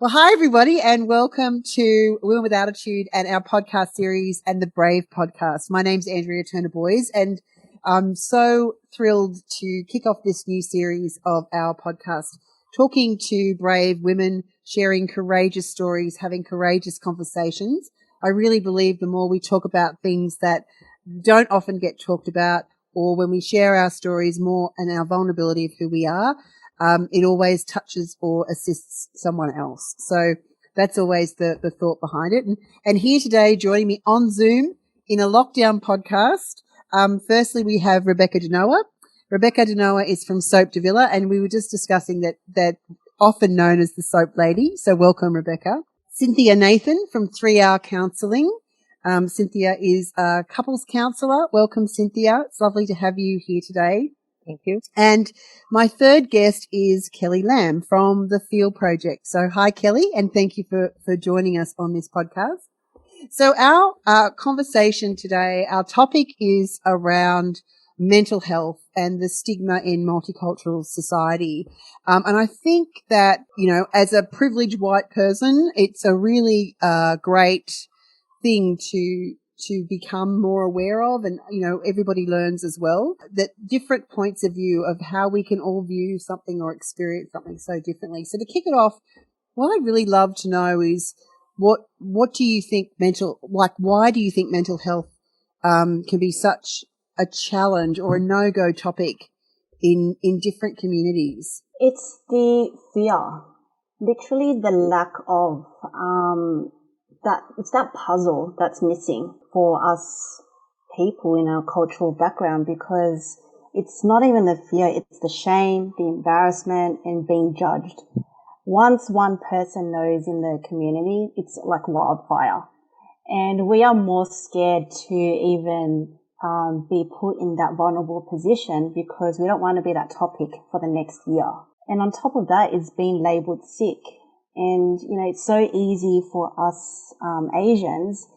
Well, hi, everybody, and welcome to Women with Attitude and our podcast series and the Brave podcast. My name's Andrea Turner-Boys, and I'm so thrilled to kick off this new series of our podcast, talking to brave women, sharing courageous stories, having courageous conversations. I really believe the more we talk about things that don't often get talked about, or when we share our stories more and our vulnerability of who we are, it always touches or assists someone else. So that's always the thought behind it. And here today, joining me on Zoom in a lockdown podcast, firstly, we have Rebecca Noia. Rebecca Noia is from Soap de Villa, and we were just discussing that often known as the Soap Lady. So welcome, Rebecca. Cynthia Nathan from 3R Counselling. Cynthia is a couples counsellor. Welcome, Cynthia. It's lovely to have you here today. Thank you. And my third guest is Kelly Lam from the Feel Project. So hi, Kelly, and thank you for joining us on this podcast. So our conversation today, our topic is around mental health and the stigma in multicultural society. And I think that, as a privileged white person, it's a really great thing to become more aware of, and everybody learns as well that different points of view of how we can all view something or experience something so differently. So to kick it off, what I'd really love to know is what do you think why do you think mental health can be such a challenge or a no-go topic in different communities? It's the fear, literally the lack of that puzzle that's missing for us people in our cultural background, because it's not even the fear, it's the shame, the embarrassment, and being judged. Once one person knows in the community, it's like wildfire. And we are more scared to even be put in that vulnerable position because we don't want to be that topic for the next year. And on top of that is being labelled sick. And, it's so easy for us Asians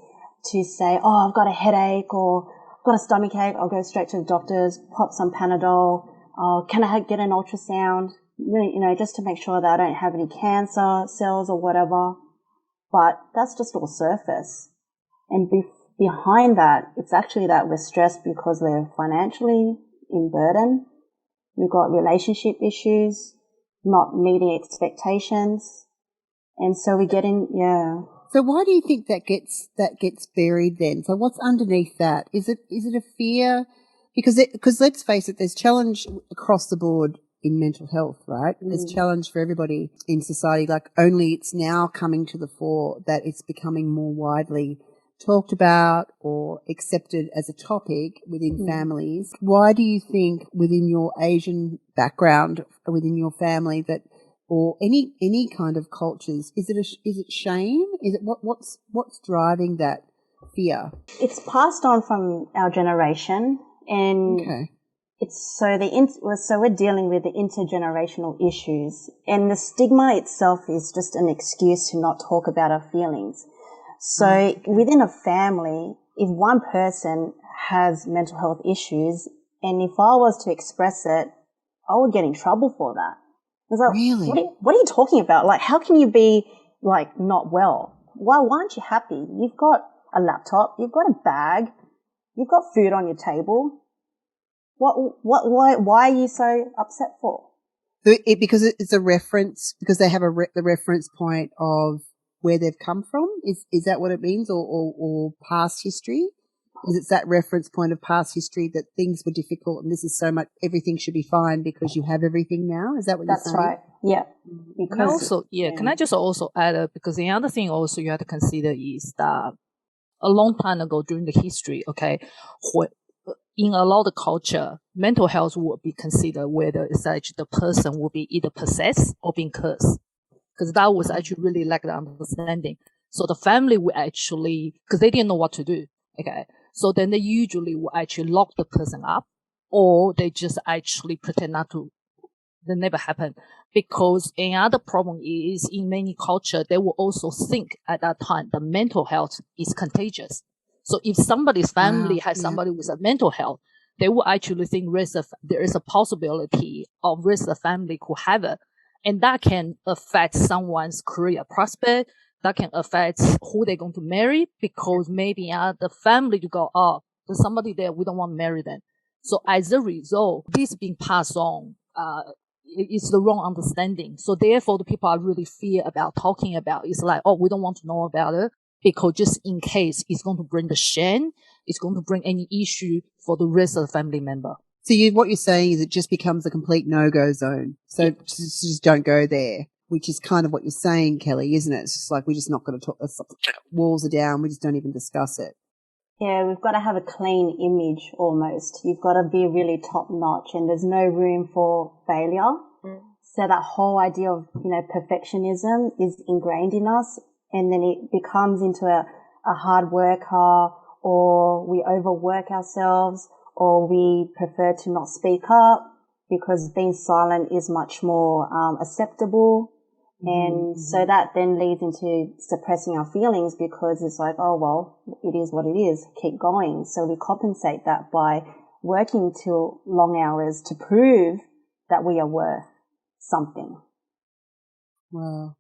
to say, oh, I've got a headache or I've got a stomach ache. I'll go straight to the doctors, pop some Panadol. Can I get an ultrasound? Just to make sure that I don't have any cancer cells or whatever. But that's just all surface. And behind that, it's actually that we're stressed because we're financially in burden. We've got relationship issues, not meeting expectations. And so we get in, yeah. So why do you think that gets buried then? So what's underneath that? Is it a fear? Because let's face it, there's challenge across the board in mental health, right? There's challenge for everybody in society. Like only it's now coming to the fore that it's becoming more widely talked about or accepted as a topic within families. Why do you think within your Asian background, within your family, that or any kind of cultures, is it shame? Is it what's driving that fear? It's passed on from our generation, and it's so we're dealing with the intergenerational issues, and the stigma itself is just an excuse to not talk about our feelings. So within a family, if one person has mental health issues, and if I was to express it, I would get in trouble for that. It's like, really? What are you talking about? Like, how can you be like not well? Why aren't you happy? You've got a laptop, you've got a bag, you've got food on your table. Why are you so upset for? Because it's a reference, because they have the reference point of where they've come from. Is that what it means, or past history? Is it that reference point of past history that things were difficult and this is so much, everything should be fine because you have everything now? Is that what you're saying? That's right. Yeah. Can I just also add, because the other thing also you have to consider is that a long time ago during the history, in a lot of culture, mental health would be considered whether it's actually the person will be either possessed or being cursed. Because that was actually really like the understanding. So the family would actually, because they didn't know what to do. So then they usually will actually lock the person up, or they just actually pretend not to. That never happened. Because another problem is in many cultures, they will also think at that time the mental health is contagious. So if somebody's family has somebody with a mental health, they will actually think there is a possibility of rest of the family could have it. And that can affect someone's career prospect. That can affect who they're going to marry, because maybe the family to go, there's somebody there, we don't want to marry them. So as a result, this being passed on, it's the wrong understanding. So therefore, the people are really fear about talking about. It's like, we don't want to know about it, because just in case it's going to bring the shame, it's going to bring any issue for the rest of the family member. So what you're saying is it just becomes a complete no-go zone. So just don't go there, which is kind of what you're saying, Kelly, isn't it? It's just like, we're just not going to talk. Walls are down. We just don't even discuss it. Yeah, we've got to have a clean image almost. You've got to be really top notch, and there's no room for failure. So that whole idea of, perfectionism is ingrained in us, and then it becomes into a hard worker, or we overwork ourselves, or we prefer to not speak up because being silent is much more acceptable. And so that then leads into suppressing our feelings, because it's like, oh, well, it is what it is, keep going. So we compensate that by working till long hours to prove that we are worth something. Wow.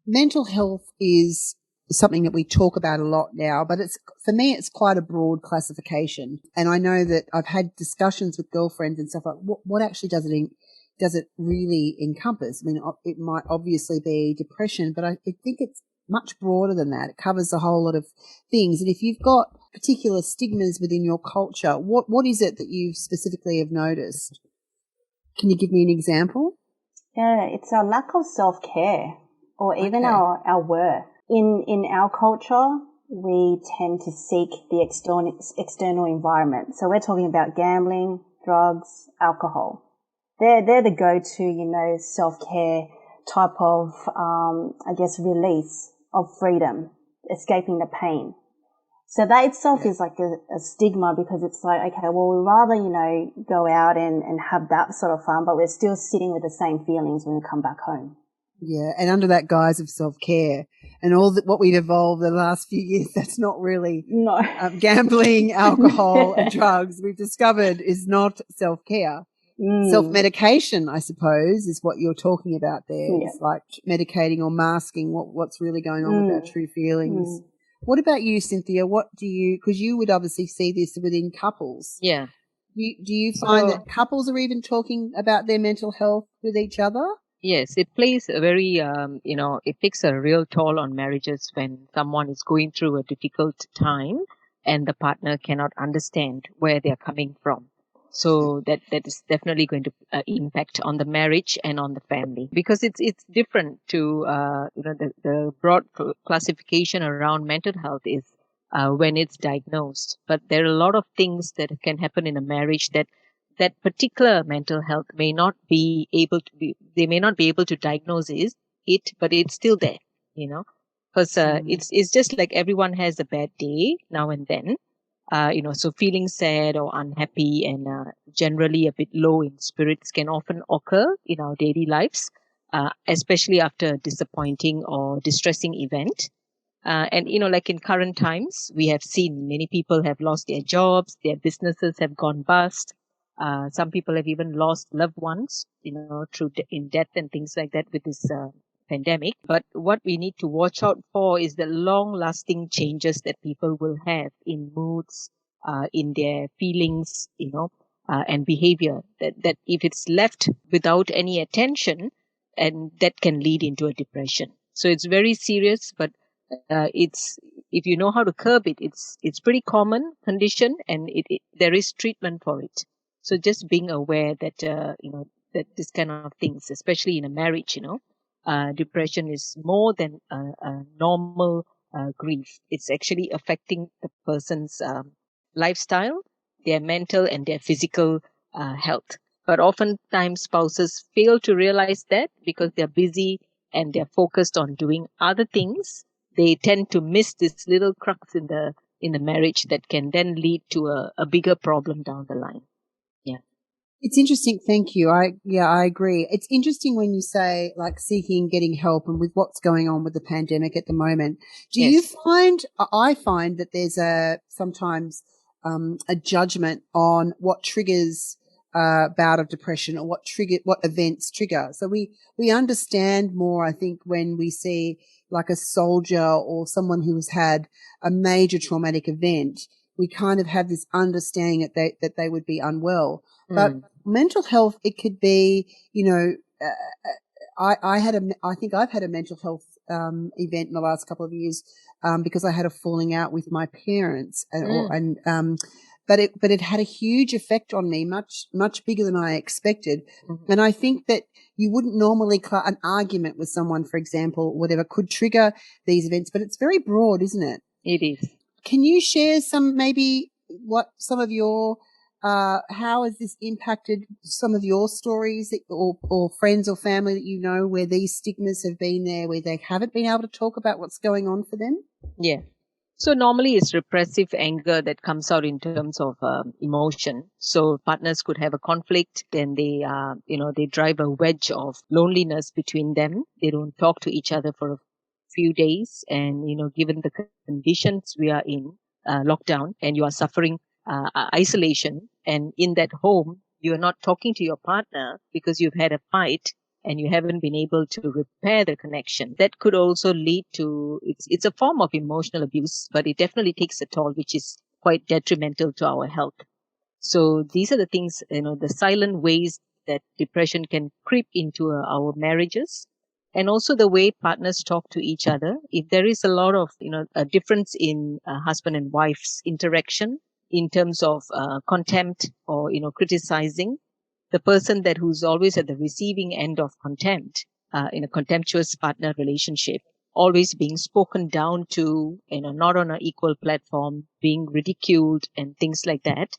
Mental health is something that we talk about a lot now, but for me, it's quite a broad classification. And I know that I've had discussions with girlfriends and stuff like, what actually does it really encompass? I mean, it might obviously be depression, but I think it's much broader than that. It covers a whole lot of things. And if you've got particular stigmas within your culture, what is it that you specifically have noticed? Can you give me an example? Yeah, it's our lack of self-care, or even our worth. In our culture, we tend to seek the external environment. So we're talking about gambling, drugs, alcohol. They're the go-to, self-care type of, release of freedom, escaping the pain. So that itself is like a stigma, because it's like, okay, well, we'd rather, go out and have that sort of fun, but we're still sitting with the same feelings when we come back home. Yeah, and under that guise of self-care and all that what we've evolved the last few years, that's not really gambling, alcohol and drugs, we've discovered, is not self-care. Self-medication, I suppose, is what you're talking about there. Yeah. It's like medicating or masking what's really going on with our true feelings. What about you, Cynthia? Because you would obviously see this within couples. Yeah. Do you find that couples are even talking about their mental health with each other? Yes, it plays a very, it takes a real toll on marriages when someone is going through a difficult time and the partner cannot understand where they're coming from. So that is definitely going to impact on the marriage and on the family, because it's different to the broad classification around mental health is when it's diagnosed. But there are a lot of things that can happen in a marriage that particular mental health may not be able to diagnose it, but it's still there, because it's just like everyone has a bad day now and then. So feeling sad or unhappy and generally a bit low in spirits can often occur in our daily lives, especially after a disappointing or distressing event. And like in current times, we have seen many people have lost their jobs, their businesses have gone bust. Some people have even lost loved ones, in death and things like that with this pandemic. But what we need to watch out for is the long-lasting changes that people will have in moods, in their feelings, and behavior. That if it's left without any attention, and that can lead into a depression. So it's very serious, but it's if you know how to curb it, it's pretty common condition, and there is treatment for it. So just being aware that that this kind of things, especially in a marriage, depression is more than a normal grief. It's actually affecting the person's lifestyle, their mental and their physical health. But oftentimes spouses fail to realize that because they're busy and they're focused on doing other things. They tend to miss this little crux in the marriage that can then lead to a bigger problem down the line. Yeah. It's interesting. Thank you. I agree. It's interesting when you say like getting help, and with what's going on with the pandemic at the moment. I find that there's sometimes a judgment on what triggers bout of depression, or what events trigger. So we understand more, I think, when we see like a soldier or someone who has had a major traumatic event, we kind of have this understanding that they would be unwell. But mental health, it could be, I think I've had a mental health event in the last couple of years because I had a falling out with my parents, but it had a huge effect on me, much bigger than I expected. And I think that you wouldn't normally an argument with someone, for example, whatever, could trigger these events, but it's very broad, isn't it? It is. Can you share some of your how has this impacted some of your stories or friends or family that you know where these stigmas have been there, where they haven't been able to talk about what's going on for them? Yeah. So normally it's repressive anger that comes out in terms of emotion. So partners could have a conflict, then they drive a wedge of loneliness between them. They don't talk to each other for a few days. And, given the conditions we are in, lockdown, and you are suffering isolation, and in that home, you are not talking to your partner because you've had a fight and you haven't been able to repair the connection. That could also lead to, it's a form of emotional abuse, but it definitely takes a toll, which is quite detrimental to our health. So these are the things, the silent ways that depression can creep into our marriages. And also the way partners talk to each other. If there is a lot of, a difference in husband and wife's interaction in terms of contempt or, criticizing, the person who's always at the receiving end of contempt, in a contemptuous partner relationship, always being spoken down to, not on an equal platform, being ridiculed and things like that,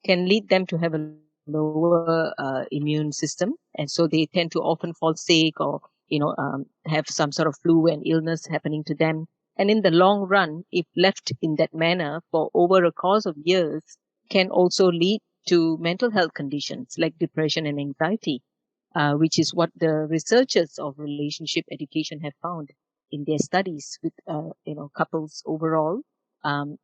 can lead them to have a lower immune system. And so they tend to often fall sick or, have some sort of flu and illness happening to them. And in the long run, if left in that manner for over a course of years, can also lead to mental health conditions like depression and anxiety, which is what the researchers of relationship education have found in their studies with, couples overall. And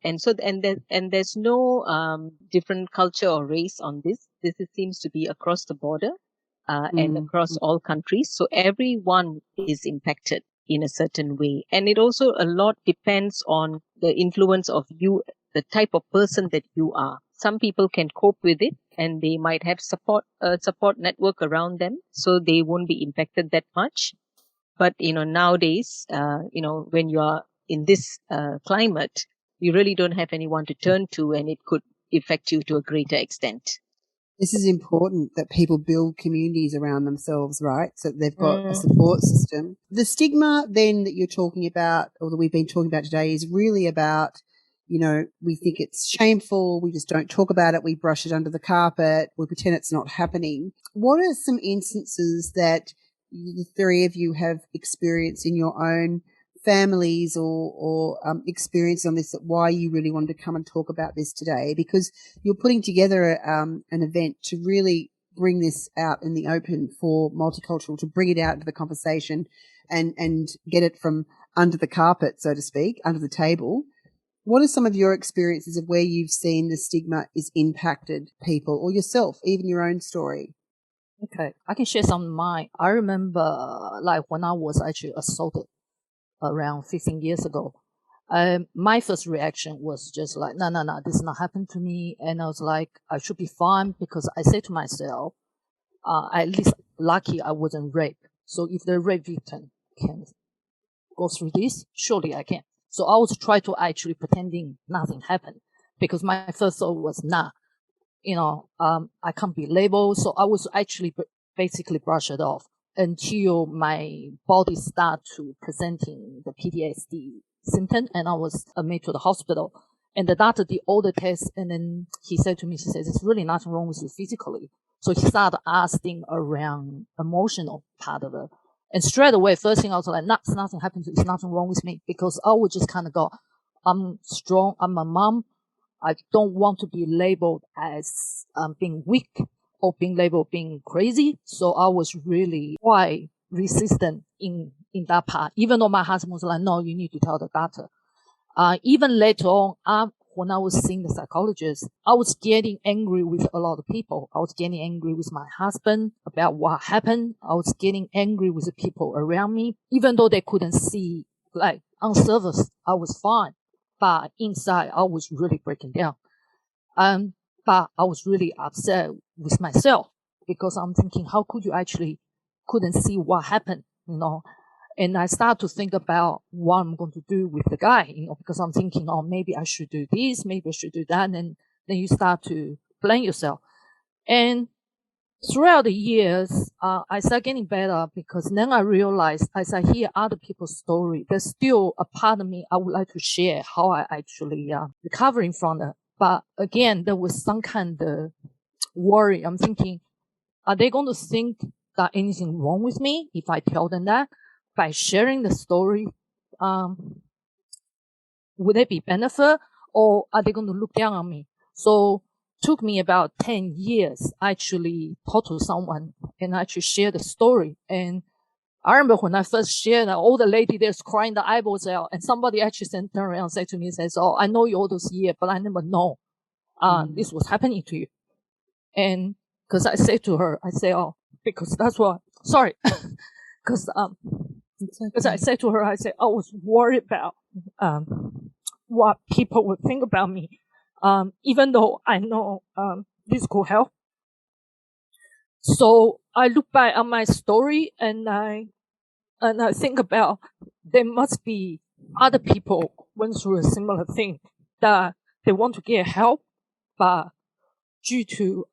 there's no different culture or race on this. This seems to be across the border and across all countries. So everyone is impacted in a certain way. And it also a lot depends on the influence of you, the type of person that you are. Some people can cope with it and they might have support network around them, so they won't be impacted that much. But, nowadays, when you are in this climate, you really don't have anyone to turn to, and it could affect you to a greater extent. This is important that people build communities around themselves, right? So they've got a support system. The stigma then that you're talking about, or that we've been talking about today, is really about, we think it's shameful. We just don't talk about it. We brush it under the carpet. We pretend it's not happening. What are some instances that the three of you have experienced in your own families or experience on this, why you really wanted to come and talk about this today? Because you're putting together an event to really bring this out in the open for multicultural, to bring it out into the conversation and get it from under the carpet, so to speak, under the table. What are some of your experiences of where you've seen the stigma is impacted people, or yourself, even your own story? Okay, I can share some of mine. I remember like when I was actually assaulted around 15 years ago. My first reaction was just like, no, this is not happened to me. And I was like, I should be fine, because I said to myself, at least lucky I wasn't raped. So if the rape victim can go through this, surely I can. So I was trying to actually pretending nothing happened, because my first thought was, I can't be labeled. So I was actually basically brush it off until my body started to presenting the PTSD symptom, and I was admitted to the hospital. And the doctor did all the tests, and then he said to me, there's really nothing wrong with you physically. So he started asking around emotional part of it. And straight away, first thing I was like, nothing happened to you. There's nothing wrong with me, because I would just kind of go, I'm strong. I'm a mom. I don't want to be labeled as being weak or being labeled being crazy. So I was really quite resistant in that part, even though my husband was like, no, you need to tell the doctor. Even later on, when I was seeing the psychologist, I was getting angry with a lot of people. I was getting angry with my husband about what happened. I was getting angry with the people around me, even though they couldn't see, like, on surface, I was fine. But inside, I was really breaking down. But I was really upset with myself because I'm thinking, how could you actually couldn't see what happened, And I start to think about what I'm going to do with the guy, because I'm thinking, oh, maybe I should do this, maybe I should do that. And then you start to blame yourself. And throughout the years, I start getting better because then I realized as I hear other people's story, there's still a part of me I would like to share how I actually recovering from it. But again, there was some kind of worry. I'm thinking, are they going to think that anything wrong with me if I tell them that? By sharing the story, would it be benefit, or are they going to look down on me? So it took me about 10 years actually talk to someone and actually share the story. And I remember when I first shared that, all the lady there's crying the eyeballs out, and somebody actually turned around and said to me, says, oh, I know you all those years, but I never know this was happening to you. And because I said to her, I say, oh, because that's what, sorry, because as I said to her, I said, I was worried about what people would think about me, even though I know this could help. So I look back at my story and I think about there must be other people went through a similar thing that they want to get help, but due to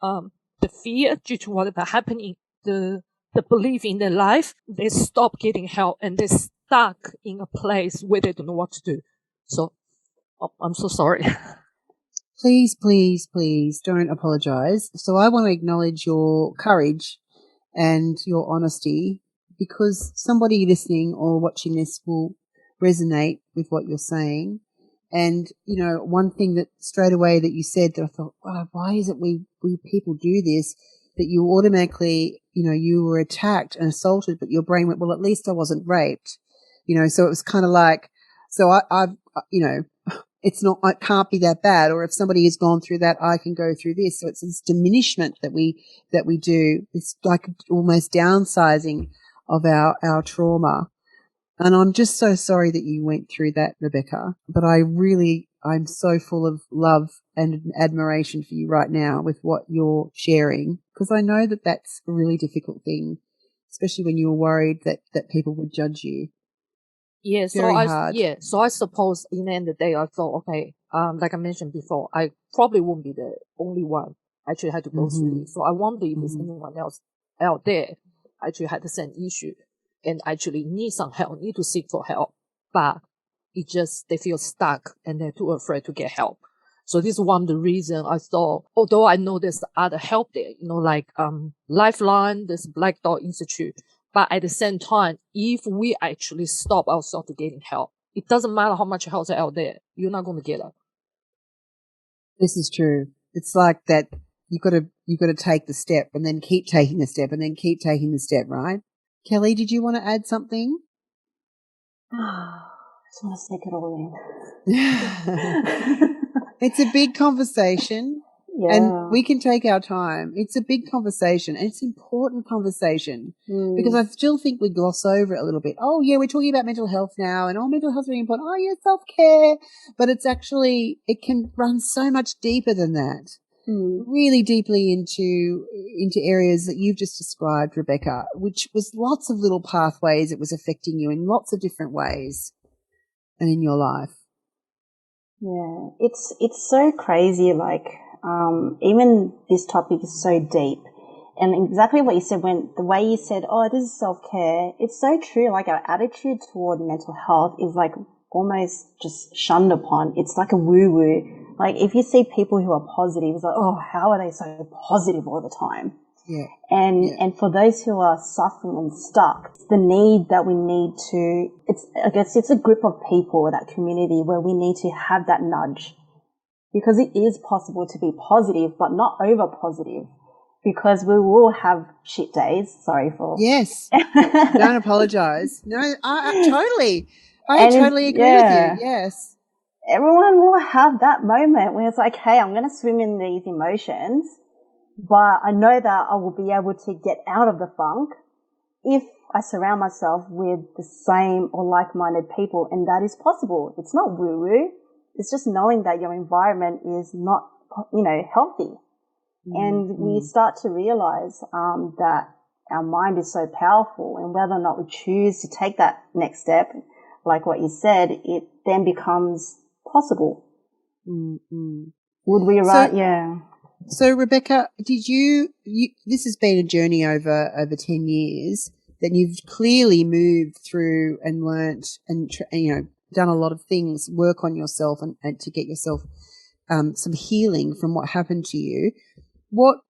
the fear, due to whatever happening, the belief in their life, they stop getting help and they're stuck in a place where they don't know what to do. So I'm so sorry. Please, please, please don't apologize. So I want to acknowledge your courage and your honesty, because somebody listening or watching this will resonate with what you're saying. And, one thing that straight away that you said that I thought, wow, why is it we people do this? That you automatically, you were attacked and assaulted, but your brain went, well, at least I wasn't raped. So it was kind of like, so I've, it's not, it can't be that bad. Or if somebody has gone through that, I can go through this. So it's this diminishment that we do. It's like almost downsizing of our trauma. And I'm just so sorry that you went through that, Rebecca. But I'm so full of love and admiration for you right now with what you're sharing, because I know that that's a really difficult thing, especially when you're worried that people would judge you. Yeah, hard. So I suppose in the end of the day, I thought, okay, like I mentioned before, I probably won't be the only one actually had to go through this. So I wonder if there's anyone else out there actually had the same issue and actually need some help, need to seek for help, but they feel stuck and they're too afraid to get help. So this is one of the reasons I thought, although I know there's other help there, like Lifeline, there's Black Dog Institute, but at the same time, if we actually stop ourselves to getting help, it doesn't matter how much help is out there, you're not going to get it. This is true. It's like that you've got to take the step and then keep taking the step and then keep taking the step, right? Kelly, did you want to add something? I just want to take it all in. It's a big conversation. Yeah. And we can take our time. It's a big conversation, and it's an important conversation because I still think we gloss over it a little bit. Oh, yeah, we're talking about mental health now, and mental health is really important. Oh, yeah, self-care. But it's actually, it can run so much deeper than that, really deeply into areas that you've just described, Rebecca, which was lots of little pathways. It was affecting you in lots of different ways and in your life. Yeah, it's so crazy, even this topic is so deep, and exactly what you said the way you said, oh, this is self-care, it's so true. Like, our attitude toward mental health is like almost just shunned upon. It's like a woo-woo. Like, if you see people who are positive, it's like, oh, how are they so positive all the time? Yeah. And for those who are suffering and stuck, it's the need that we need to, I guess it's a group of people, that community where we need to have that nudge, because it is possible to be positive, but not over positive, because we will have shit days. Sorry for. Yes. Don't apologize. No, I totally agree with you. Yes. everyone will have that moment where it's like, hey, I'm going to swim in these emotions, but I know that I will be able to get out of the funk if I surround myself with the same or like-minded people, and that is possible. It's not woo-woo. It's just knowing that your environment is not, healthy. And we start to realize that our mind is so powerful, and whether or not we choose to take that next step, like what you said, it then becomes possible. Would we yeah. So Rebecca, did you this has been a journey over 10 years that you've clearly moved through and learnt and done a lot of things, work on yourself and to get yourself some healing from what happened to you. What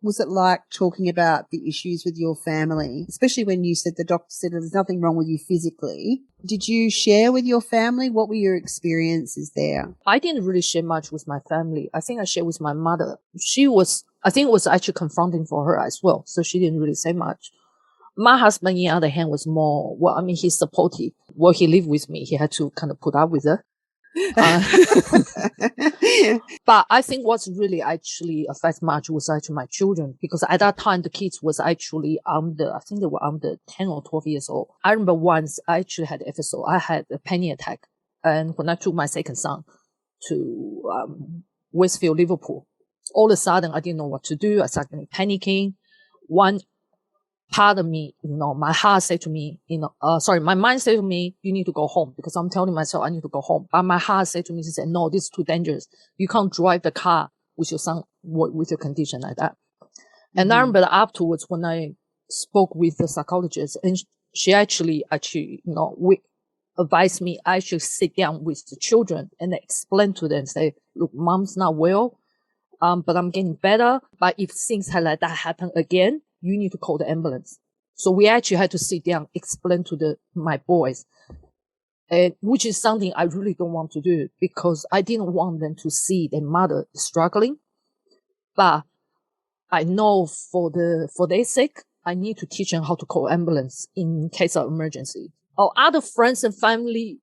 was it like talking about the issues with your family, especially when you said the doctor said there's nothing wrong with you physically? Did you share with your family? What were your experiences there? I didn't really share much with my family. I think I shared with my mother. I think it was actually confronting for her as well, so she didn't really say much. My husband, on the other hand, was more, he's supportive. Well, he lived with me. He had to kind of put up with it. But I think what's really actually affects much was actually my children, because at that time the kids was actually I think they were under 10 or 12 years old. I remember once I actually had an episode. I had a panic attack, and when I took my second son to Westfield, Liverpool, all of a sudden I didn't know what to do. I started panicking. One part of me, my heart said to me, my mind said to me, you need to go home, because I'm telling myself I need to go home. But my heart said to me, no, this is too dangerous. You can't drive the car with your son, with your condition like that. And I remember afterwards when I spoke with the psychologist, and she actually, advised me, I should sit down with the children and explain to them, say, look, mom's not well, but I'm getting better. But if things like that happen again, you need to call the ambulance. So we actually had to sit down, explain to my boys, which is something I really don't want to do, because I didn't want them to see their mother struggling. But I know for their sake, I need to teach them how to call ambulance in case of emergency. Our other friends and family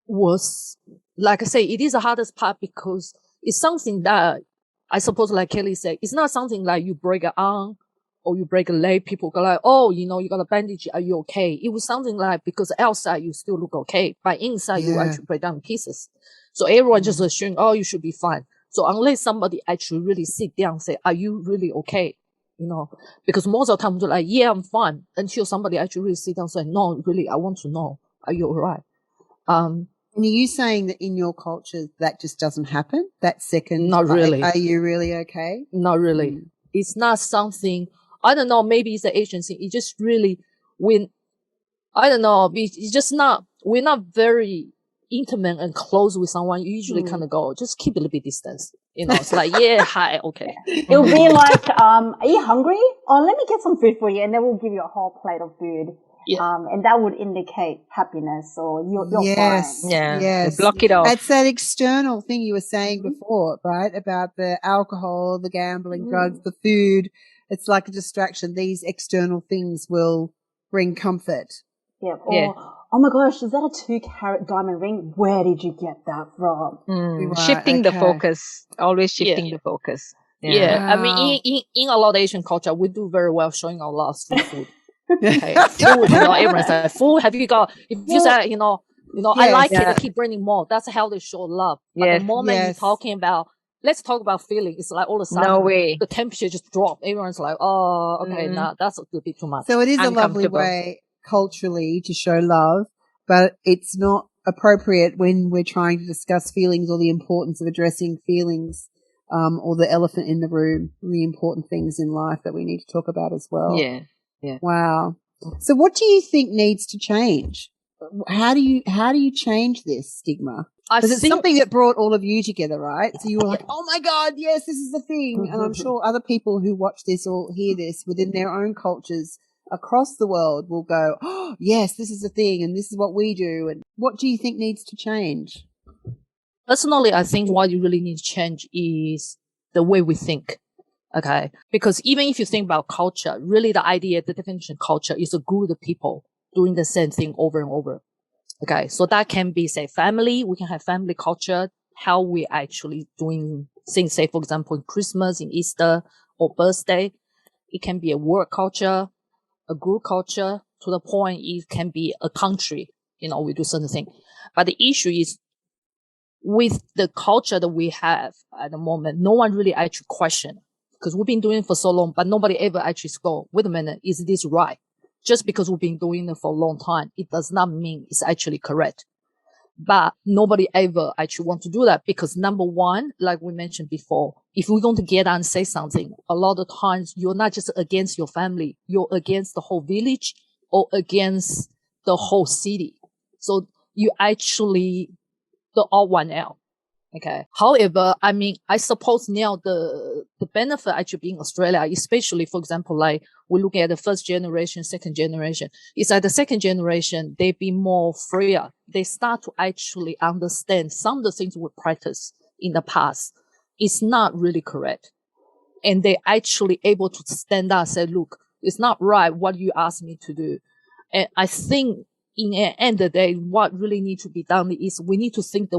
was, like I say, it is the hardest part, because it's something that I suppose, like Kelly said, it's not something like you break an arm or you break a leg, people go like, oh, you got a bandage, are you okay? It was something like, because outside you still look okay, but inside you actually break down in pieces. So everyone just assumed, oh, you should be fine. So unless somebody actually really sit down and say, are you really okay? Because most of the time they're like, yeah, I'm fine, until somebody actually really sit down and say, no, really, I want to know, are you all right? And are you saying that in your culture that just doesn't happen? That second, not really. Are you really okay? Not really. It's not something. I don't know, maybe it's the agency. It just really, I don't know, it's just not, we're not very intimate and close with someone. You usually kind of go, just keep a little bit distance. It's like, yeah, hi, okay. It'll be like, are you hungry? Oh, let me get some food for you. And then we'll give you a whole plate of food. Yeah. And that would indicate happiness, or you're fine. Yeah. Yes. Block it off. It's that external thing you were saying before, right? About the alcohol, the gambling, drugs, the food. It's like a distraction. These external things will bring comfort. Yeah. Oh my gosh, is that a 2-carat diamond ring? Where did you get that from? Right, shifting the focus. Always shifting the focus. Yeah. Wow. I mean, in a lot of Asian culture, we do very well showing our love through food. Okay. Food, everyone says, food, have you got, if you say, I like it, I keep bringing more. That's how they show love. But the moment you're talking about, let's talk about feeling, it's like all of a sudden, no way. The temperature just dropped. Everyone's like, oh, okay, nah, that's a bit too much. So it is a lovely way culturally to show love, but it's not appropriate when we're trying to discuss feelings or the importance of addressing feelings, or the elephant in the room, the important things in life that we need to talk about as well. Yeah. Yeah. Wow. So what do you think needs to change? How do you change this stigma? Because it's something that brought all of you together, right? So you were like, oh my God, yes, this is the thing. And I'm sure other people who watch this or hear this within their own cultures across the world will go, oh, yes, this is the thing and this is what we do. And what do you think needs to change? Personally, I think what you really need to change is the way we think. Okay. Because even if you think about culture, really the definition of culture is a group of people doing the same thing over and over. Okay. So that can be, say, family. We can have family culture, how we actually doing things, say, for example, in Christmas, in Easter, or birthday. It can be a work culture, a group culture, to the point it can be a country. We do certain things. But the issue is, with the culture that we have at the moment, no one really actually question, because we've been doing it for so long, but nobody ever actually go, wait a minute, is this right? Just because we've been doing it for a long time, it does not mean it's actually correct. But nobody ever actually want to do that, because number one, like we mentioned before, if we're going to get out and say something, a lot of times you're not just against your family, you're against the whole village or against the whole city. So you actually the odd one out. Okay. However, I mean, I suppose now the benefit actually being Australia, especially, for example, like we look at the first generation, second generation, is that the second generation, they be more freer. They start to actually understand some of the things we practice in the past is not really correct. And they actually able to stand up and say, look, it's not right what you asked me to do. And I think in the end of the day, what really needs to be done is we need to think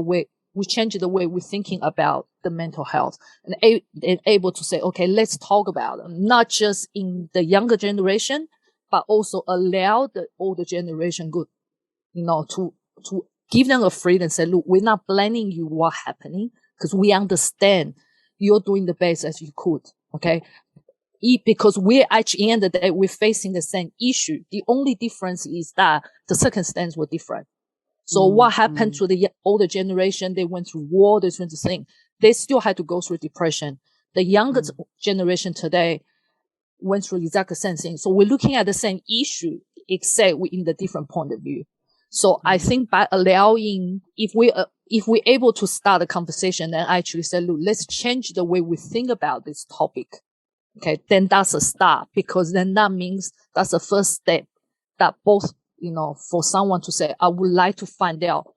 we change the way we're thinking about the mental health, and able to say, okay, let's talk about them, not just in the younger generation, but also allow the older generation to give them a freedom and say, look, we're not blaming you what's happening, because we understand you're doing the best as you could. Okay. Because we're actually, in the end of the day, we're facing the same issue. The only difference is that the circumstances were different. So what happened to the older generation? They went through war, they went through things. They still had to go through depression. The younger generation today went through exactly the same thing. So we're looking at the same issue, except we're in the different point of view. So I think by allowing, if we're able to start a conversation and actually say, look, let's change the way we think about this topic. Okay, then that's a start, because then that means that's the first step that both, for someone to say, I would like to find out.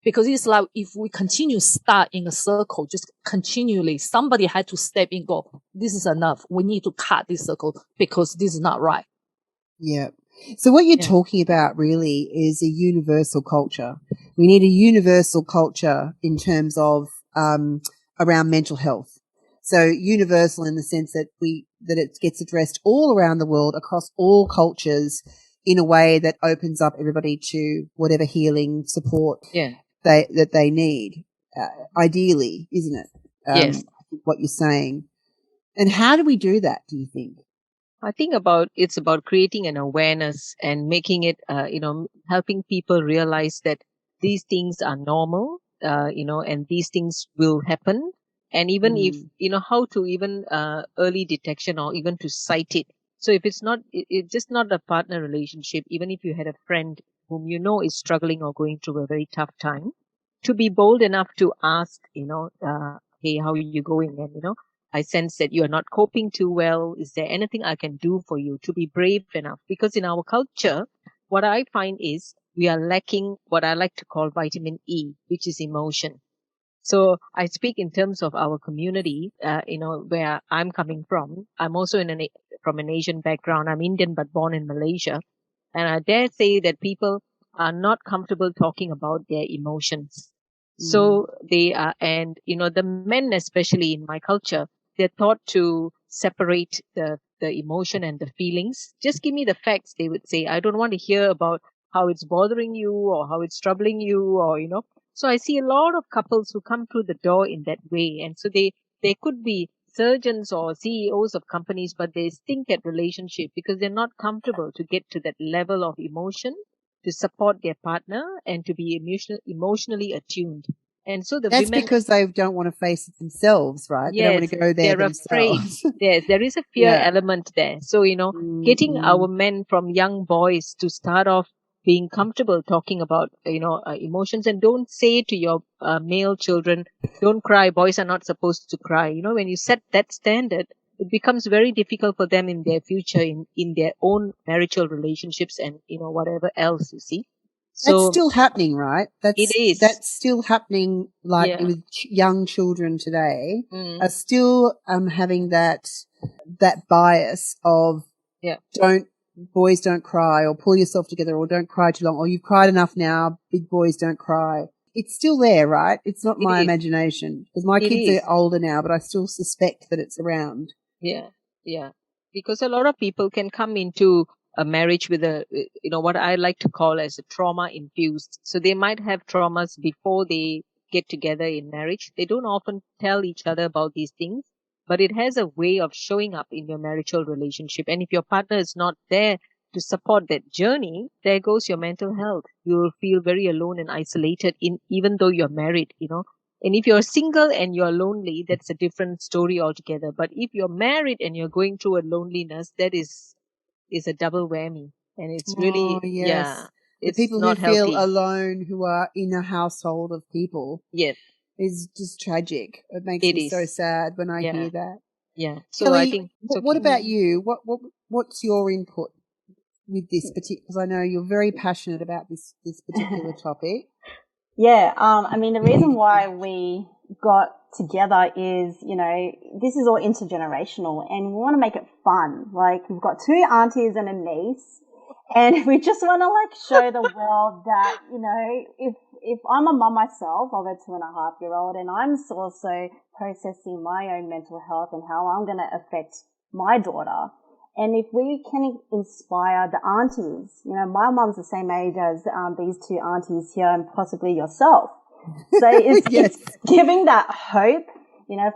Because it's like, if we continue start in a circle, just continually, somebody had to step in, go, this is enough. We need to cut this circle because this is not right. Yeah. So what you're talking about really is a universal culture. We need a universal culture in terms of, around mental health. So universal in the sense that that it gets addressed all around the world, across all cultures, in a way that opens up everybody to whatever healing support that they need. Ideally, isn't it? Yes. What you're saying. And how do we do that, do you think? I think it's about creating an awareness and making it, helping people realize that these things are normal, and these things will happen. And even if, how to even early detection, or even to cite it. So if it's just not a partner relationship, even if you had a friend whom is struggling or going through a very tough time, to be bold enough to ask, hey, how are you going? And, I sense that you are not coping too well. Is there anything I can do for you? To be brave enough? Because in our culture, what I find is we are lacking what I like to call vitamin E, which is emotion. So I speak in terms of our community, where I'm coming from. I'm also from an Asian background. I'm Indian, but born in Malaysia. And I dare say that people are not comfortable talking about their emotions. So they are, and, the men, especially in my culture, they're taught to separate the emotion and the feelings. Just give me the facts, they would say. I don't want to hear about how it's bothering you or how it's troubling you, or, So I see a lot of couples who come through the door in that way. And so they could be surgeons or CEOs of companies, but they stink at relationship because they're not comfortable to get to that level of emotion to support their partner and to be emotionally attuned. And so that's women, because they don't want to face it themselves, right? Yes, they don't want to go there they're themselves. afraid. Yes, there is a fear element there. So, getting our men from young boys to start off being comfortable talking about, emotions, and don't say to your male children, don't cry. Boys are not supposed to cry. When you set that standard, it becomes very difficult for them in their future, in their own marital relationships and, whatever else, you see. So that's still happening, right? It is. That's still happening, like with young children today are still having that bias of boys don't cry, or pull yourself together, or don't cry too long, or you've cried enough now, big boys don't cry. It's still there, right? It's not my imagination, because my kids are older now, but I still suspect that it's around. Yeah, yeah. Because a lot of people can come into a marriage with what I like to call as a trauma infused. So they might have traumas before they get together in marriage. They don't often tell each other about these things, but it has a way of showing up in your marital relationship. And if your partner is not there to support that journey, there goes your mental health. You'll feel very alone and isolated even though you're married, And if you're single and you're lonely, that's a different story altogether. But if you're married and you're going through a loneliness, that is a double whammy. And it's really, The it's people not who feel healthy. alone, who are in a household of people, is just tragic. It makes me so sad when I hear that. Yeah. So Kelly, I think. What about you? What's your input with this particular? Because I know you're very passionate about this particular topic. Yeah, I mean, the reason why we got together is, this is all intergenerational, and we want to make it fun. Like, we've got 2 aunties and a niece, and we just want to show the world that, if I'm a mum myself of a 2.5-year-old, and I'm also processing my own mental health and how I'm going to affect my daughter. And if we can inspire the aunties, my mum's the same age as these 2 aunties here, and possibly yourself. So it's giving that hope,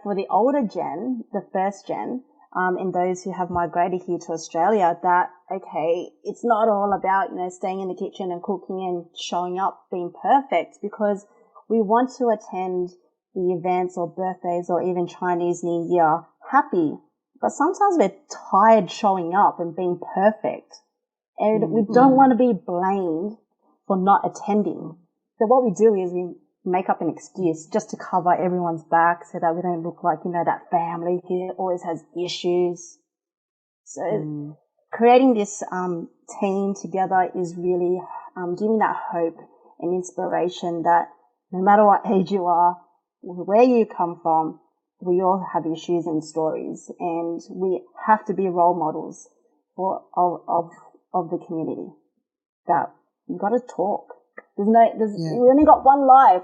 for the older gen, the first gen, and those who have migrated here to Australia, that, okay, it's not all about, staying in the kitchen and cooking and showing up being perfect, because we want to attend the events or birthdays or even Chinese New Year happy. But sometimes we're tired showing up and being perfect. And we don't want to be blamed for not attending. So what we do is we make up an excuse just to cover everyone's back so that we don't look like, that family who always has issues. So creating this team together is really giving that hope and inspiration that no matter what age you are, where you come from, we all have issues and stories, and we have to be role models of the community. That you got to talk. We only got one life.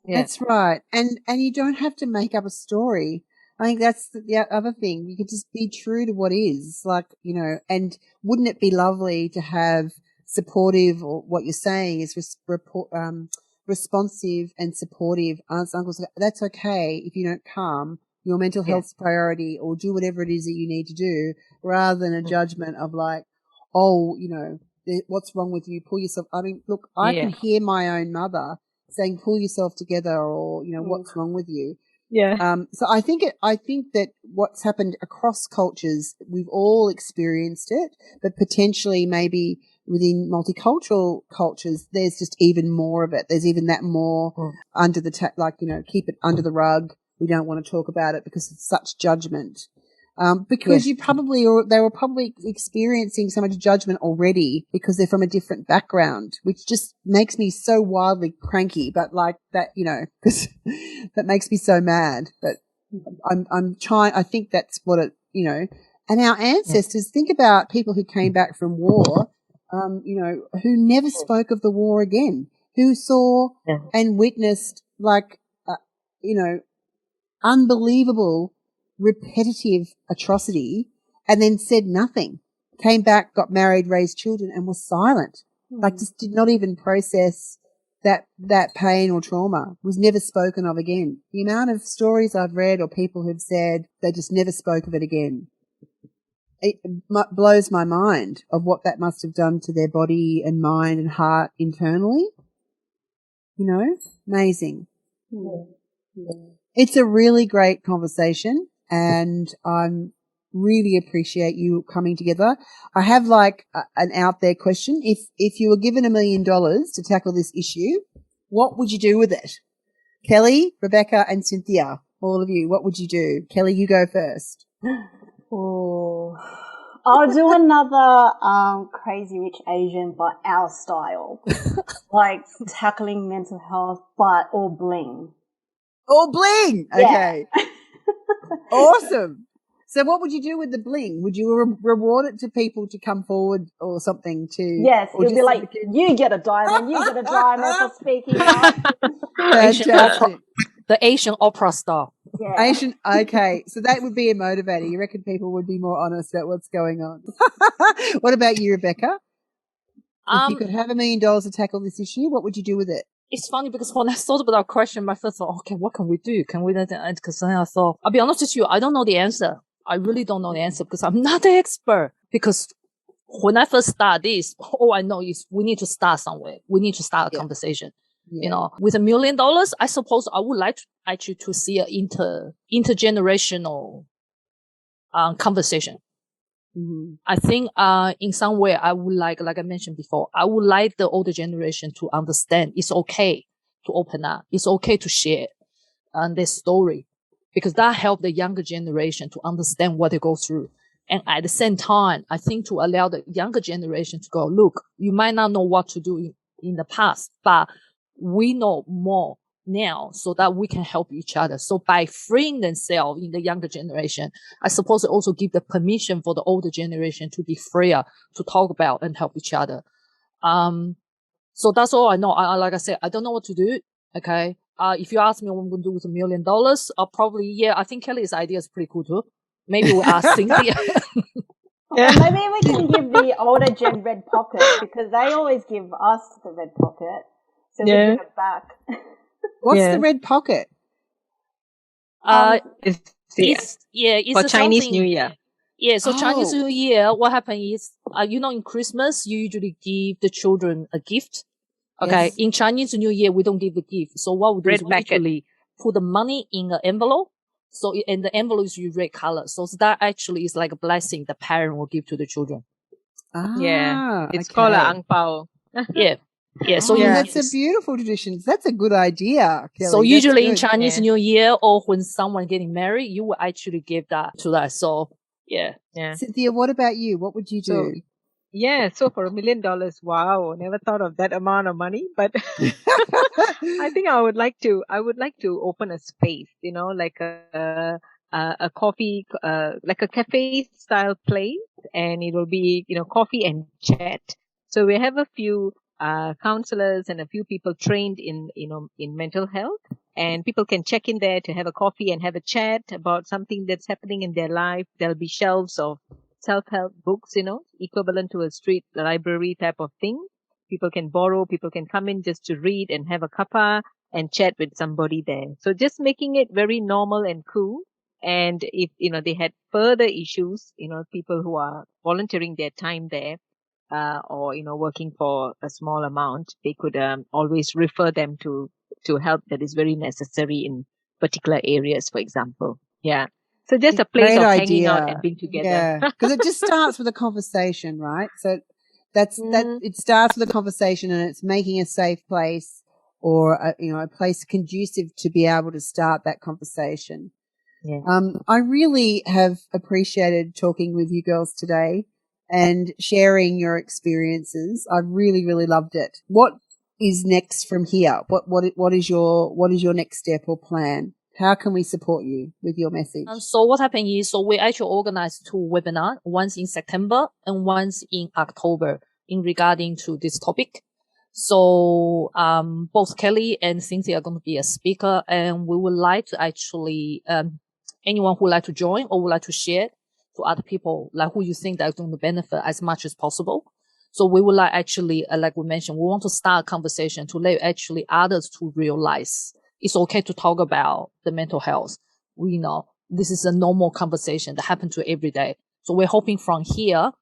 Yeah. That's right, and you don't have to make up a story. I think that's the other thing. You can just be true to what is, and wouldn't it be lovely to have supportive, or what you're saying is responsive and supportive aunts, uncles. That's okay if you don't come. Your mental health's priority, or do whatever it is that you need to do, rather than a judgment of what's wrong with you? Pull yourself. I mean, look, I can hear my own mother saying, "Pull yourself together," or what's wrong with you? Yeah. So I think that what's happened across cultures, we've all experienced it, but potentially maybe within multicultural cultures, there's just even more of it. There's even that more under the keep it under the rug. We don't want to talk about it because it's such judgment. Because they were probably experiencing so much judgment already because they're from a different background, which just makes me so wildly cranky. But because that makes me so mad. But I'm trying. I think that's what it, And our ancestors, think about people who came back from war, who never spoke of the war again, who saw and witnessed unbelievable repetitive atrocity, and then said nothing, came back, got married, raised children, and was silent. Just did not even process that pain or trauma, was never spoken of again. The amount of stories I've read or people who've said they just never spoke of it again, it blows my mind of what that must have done to their body and mind and heart internally. Amazing. It's a really great conversation, and I really appreciate you coming together. I have an out there question. If you were given $1 million to tackle this issue, what would you do with it? Kelly, Rebecca, and Cynthia, all of you, what would you do? Kelly, you go first. Oh, I'll do another Crazy Rich Asian, but our style, tackling mental health, but all bling. All bling. Okay. Awesome. So what would you do with the bling? Would you reward it to people to come forward or something to? Yes, it'll be like, you get a diamond for speaking up. Fantastic. The Asian opera star. Yeah. Asian, okay. So that would be a motivator. You reckon people would be more honest about what's going on? What about you, Rebecca? If you could have $1 million to tackle this issue, what would you do with it? It's funny because when I thought about that question, my first thought, okay, what can we do? Can we? Because then I thought, I'll be honest with you, I don't know the answer. I really don't know the answer because I'm not the expert. Because when I first start this, all I know is we need to start somewhere. We need to start a conversation. Yeah. You know, with $1 million, I suppose I would like actually to see an intergenerational conversation. Mm-hmm. I think in some way I would like I mentioned before, I would like the older generation to understand it's okay to open up. It's okay to share their story, because that helps the younger generation to understand what they go through. And at the same time, I think to allow the younger generation to go, look, you might not know what to do in the past, but we know more now so that we can help each other. So by freeing themselves in the younger generation, I suppose it also give the permission for the older generation to be freer to talk about and help each other. So that's all I know. Like I said, I don't know what to do. Okay. If you ask me what I'm going to do with $1 million, I'll probably, I think Kelly's idea is pretty cool too. Maybe we'll ask Cynthia. Or maybe we can give the older gen red pocket, because they always give us the red pocket. So we give it back. What's the red pocket? It's for Chinese New Year. Yeah, so Chinese New Year, what happens is, in Christmas, you usually give the children a gift. Okay. Yes. In Chinese New Year, we don't give the gift. So what we do is we actually put the money in an envelope. So, and the envelope is red color. So that actually is like a blessing the parent will give to the children. It's called an ang pao. Yeah, so that's a beautiful tradition. That's a good idea, Kelly. So usually in Chinese New Year or when someone getting married, you will actually give that to that. So yeah. Cynthia, what about you? What would you do? So for $1 million, wow, never thought of that amount of money, but I think I would like to open a space, like a coffee, like a cafe style place, and it will be, coffee and chat. So we have a few counselors and a few people trained in mental health, and people can check in there to have a coffee and have a chat about something that's happening in their life. There'll be shelves of self-help books, equivalent to a street library type of thing. People can borrow, people can come in just to read and have a cuppa and chat with somebody there. So just making it very normal and cool. And if, they had further issues, people who are volunteering their time there, or, working for a small amount, they could always refer them to help that is very necessary in particular areas, for example. Yeah. So just a place of hanging out and being together. Yeah, because it just starts with a conversation, right? So that it starts with a conversation, and it's making a safe place or a place conducive to be able to start that conversation. Yeah. I really have appreciated talking with you girls today and sharing your experiences. I really, really loved it. What is next from here? What is your next step or plan? How can we support you with your message? So what happened is, we actually organized 2 webinars, once in September and once in October in regarding to this topic. So, both Kelly and Cynthia are going to be a speaker, and we would like to actually, anyone who would like to join or would like to share to other people, like who you think that is going to benefit as much as possible. So we would like actually, like we mentioned, we want to start a conversation to let actually others to realize it's okay to talk about the mental health. We know this is a normal conversation that happens to every day. So we're hoping from here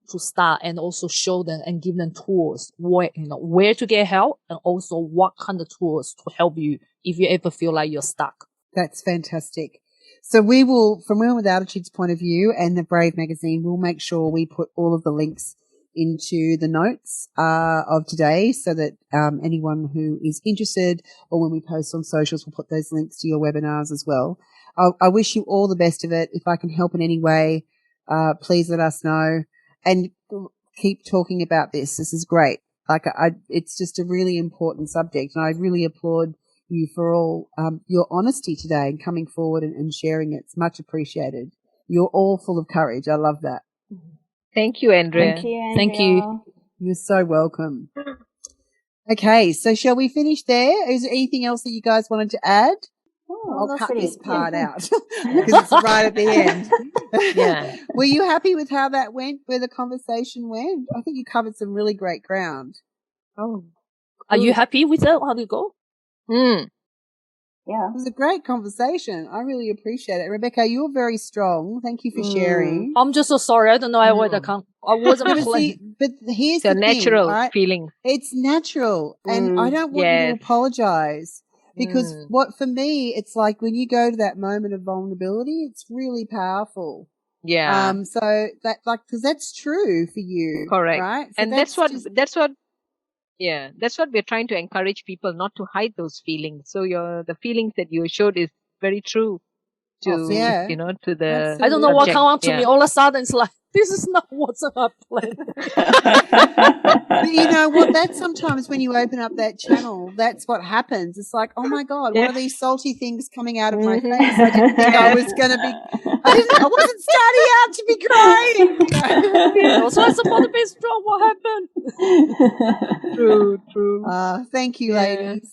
to start and also show them and give them tools where to get help, and also what kind of tools to help you if you ever feel like you're stuck. That's fantastic. So we will, from Women with Attitude's point of view and the Brave magazine, we'll make sure we put all of the links into the notes of today, so that anyone who is interested, or when we post on socials, we'll put those links to your webinars as well. I wish you all the best of it. If I can help in any way, please let us know, and keep talking about this. This is great. It's just a really important subject, and I really applaud you for all your honesty today and coming forward and sharing it. It's much appreciated. You're all full of courage. I love that. Thank you, Andrea. Thank you, Andrea. Thank you. You're so welcome. Okay, so shall we finish there? Is there anything else that you guys wanted to add? Oh, I'll cut pretty- this part out because it's right at the end. Yeah. Were you happy with how that went, where the conversation went? I think you covered some really great ground. Oh. Are you happy with that? How did it go? Yeah. It was a great conversation. I really appreciate it. Rebecca, you're very strong. Thank you for sharing. I'm just so sorry. I don't know what I can't. I wasn't But playing. here's It's a the natural thing, right? feeling. It's natural, and I don't want you to Yes. apologize because for me, it's like when you go to that moment of vulnerability, it's really powerful. Yeah. So that, like, because that's true for you, Correct. right? So And that's what we're trying to encourage people not to hide those feelings. So the feelings that you showed is very true to yeah. to the I don't know what subject. come up to Yeah. me. All of a sudden, it's like, this is not what's I planned. But you know what? That's sometimes when you open up that channel, that's what happens. It's like, oh my God, what are these salty things coming out of my face? I didn't think I was going to be, I wasn't starting out to be crying. I was supposed to be strong. What happened? True. Thank you, ladies.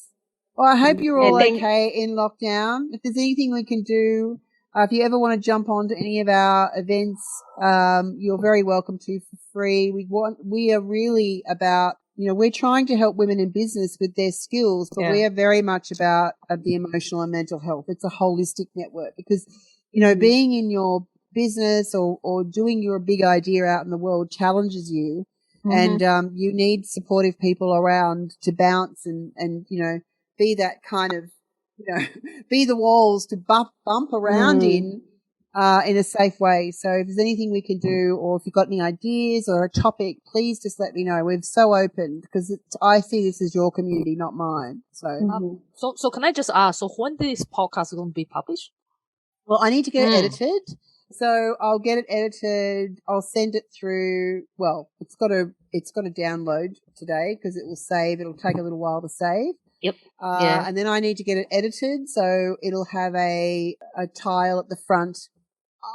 Well, I hope you're all And okay in lockdown. If there's anything we can do, if you ever want to jump onto any of our events, you're very welcome to for free. We are really about, we're trying to help women in business with their skills, but we are very much about the emotional and mental health. It's a holistic network because, being in your business or doing your big idea out in the world challenges you. And, you need supportive people around to bounce and, be that kind of, be the walls to bump around in a safe way. So if there's anything we can do, or if you've got any ideas or a topic, please just let me know. We're so open because I see this as your community, not mine. So, So can I just ask? So when this podcast is going to be published? well, I need to get it edited. So I'll get it edited. I'll send it through. Well, it's got to download today because it will save. It'll take a little while to save. Yep. And then I need to get it edited. So it'll have a tile at the front.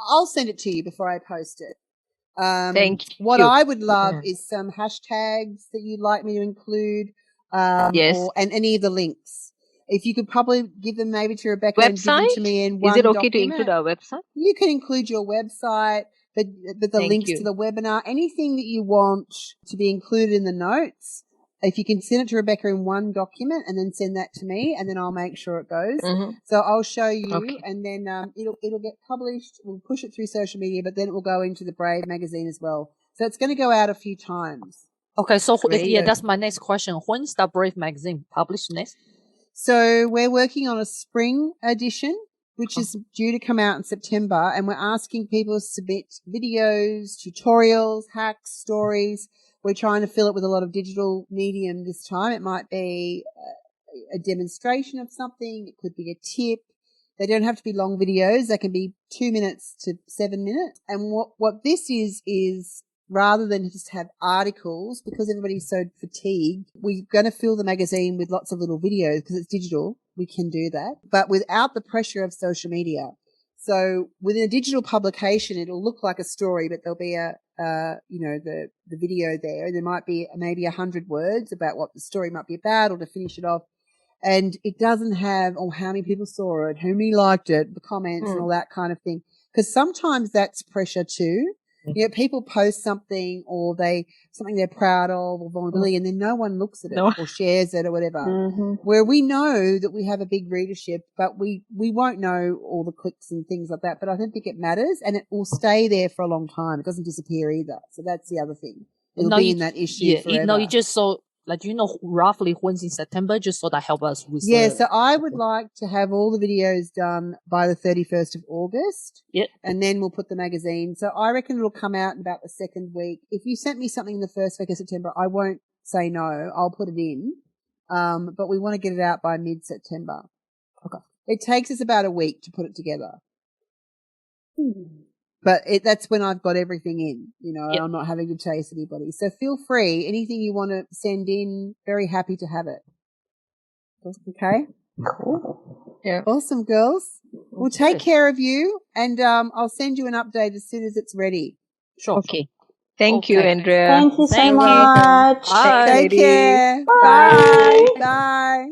I'll send it to you before I post it. Thank you. What I would love is some hashtags that you'd like me to include. And any of the links. If you could probably give them maybe to Rebecca and give them to me in one document. Is it okay document. to include our website? You can include your website, but the links to the webinar, anything that you want to be included in the notes. If you can send it to Rebecca in one document and then send that to me, and then I'll make sure it goes. So I'll show you, and then it'll get published. We'll push it through social media, but then it will go into the Brave magazine as well. So it's going to go out a few times. Okay, so that's my next question. When's the Brave magazine published next? So we're working on a spring edition, which is due to come out in September, and we're asking people to submit videos, tutorials, hacks, stories. We're trying to fill it with a lot of digital medium this time. It might be a demonstration of something. It could be a tip. They don't have to be long videos. They can be 2 minutes to 7 minutes. And what this is rather than just have articles, because everybody's so fatigued, we're going to fill the magazine with lots of little videos because it's digital. We can do that, but without the pressure of social media. So within a digital publication, it'll look like a story, but there'll be the video there, and there might be maybe 100 words about what the story might be about, or to finish it off. And it doesn't have, how many people saw it, how many liked it, the comments and all that kind of thing. Because sometimes that's pressure too. People post something or something they're proud of or vulnerability, and then no one looks at it or shares it or whatever. Where we know that we have a big readership, but we won't know all the clicks and things like that. But I don't think it matters, and it will stay there for a long time. It doesn't disappear either. So that's the other thing. It'll be in that issue forever. You just roughly when's in September, just so that help us with. So I would like to have all the videos done by the 31st of August. Yep. And then we'll put the magazine. So I reckon it'll come out in about the second week. If you sent me something in the first week of September, I won't say no. I'll put it in. But we want to get it out by mid-September. Okay. It takes us about a week to put it together. But that's when I've got everything in, and I'm not having to chase anybody. So feel free. Anything you want to send in, very happy to have it. Okay? Cool. Yeah. Awesome, girls. We'll take care of you, and I'll send you an update as soon as it's ready. Sure. Okay. Thank you, Okay. Andrea. Thank you so Thank you. much. Bye. Take care. Bye. Bye. Bye.